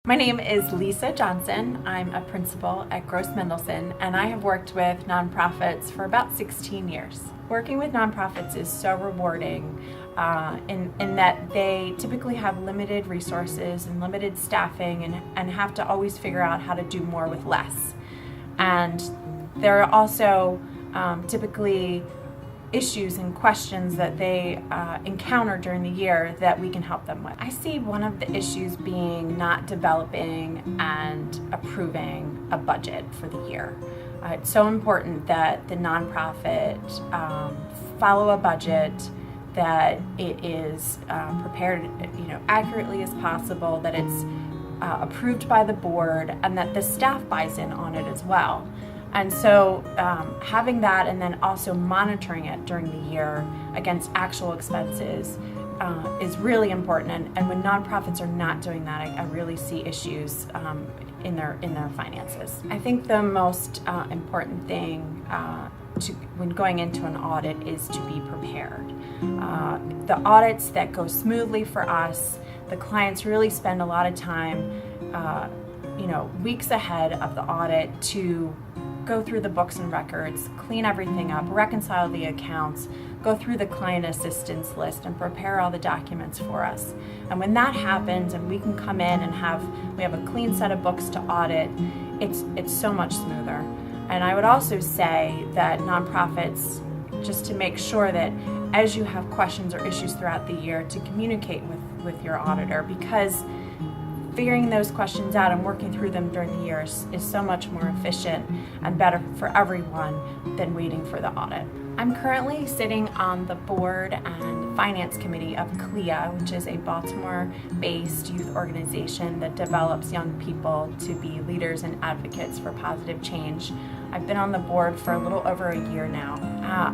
My name is Lisa Johnson. I'm a principal at Mendelsohn, and I have worked with nonprofits for about 16 years. Working with nonprofits is so rewarding in that they typically have limited resources and limited staffing and have to always figure out how to do more with less. And there are also typically issues and questions that they encounter during the year that we can help them with. I see one of the issues being not developing and approving a budget for the year. It's so important that the nonprofit follow a budget, that it is prepared accurately as possible, that it's approved by the board, and that the staff buys in on it as well. And so having that and then also monitoring it during the year against actual expenses is really important. And when nonprofits are not doing that, I really see issues in their finances. I think the most important thing when going into an audit is to be prepared. The audits that go smoothly for us, the clients really spend a lot of time weeks ahead of the audit to go through the books and records, clean everything up, reconcile the accounts, go through the client assistance list, and prepare all the documents for us. And when that happens and we can come in and we have a clean set of books to audit, it's so much smoother. And I would also say that nonprofits, just to make sure that as you have questions or issues throughout the year, to communicate with your auditor, because figuring those questions out and working through them during the years is so much more efficient and better for everyone than waiting for the audit. I'm currently sitting on the board and finance committee of CPA, which is a Baltimore-based youth organization that develops young people to be leaders and advocates for positive change. I've been on the board for a little over a year now.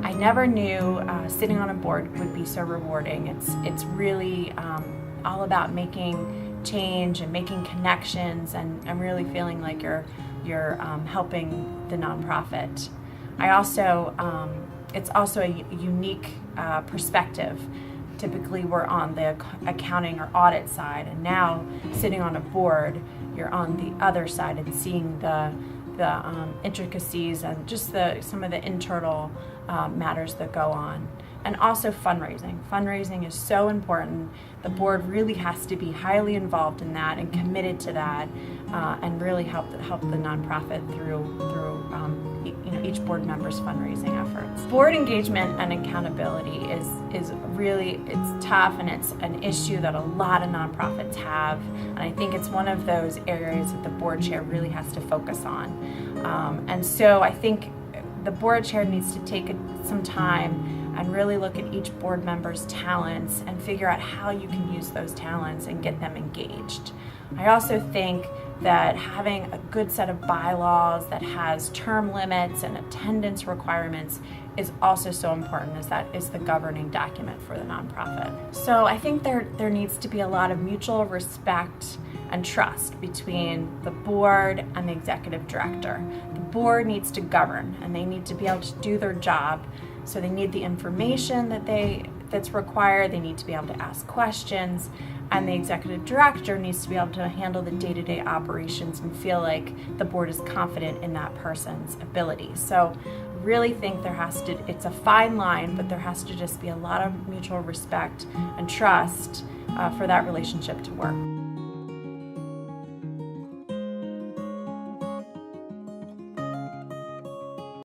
I never knew sitting on a board would be so rewarding. It's really all about making change and making connections and really feeling like you're helping the nonprofit. It's also a unique perspective. Typically we're on the accounting or audit side, and now sitting on a board, you're on the other side and seeing the intricacies and just some of the internal matters that go on. And also fundraising. Fundraising is so important. The board really has to be highly involved in that and committed to that, and really help the nonprofit through each board member's fundraising efforts. Board engagement and accountability is really, it's tough, and it's an issue that a lot of nonprofits have. And I think it's one of those areas that the board chair really has to focus on. And so I think the board chair needs to take some time and really look at each board member's talents and figure out how you can use those talents and get them engaged. I also think that having a good set of bylaws that has term limits and attendance requirements is also so important, as that is the governing document for the nonprofit. So I think there needs to be a lot of mutual respect and trust between the board and the executive director. The board needs to govern, and they need to be able to do their job. So they need the information that's required, they need to be able to ask questions, and the executive director needs to be able to handle the day-to-day operations and feel like the board is confident in that person's ability. So I really think it's a fine line, but there has to just be a lot of mutual respect and trust for that relationship to work.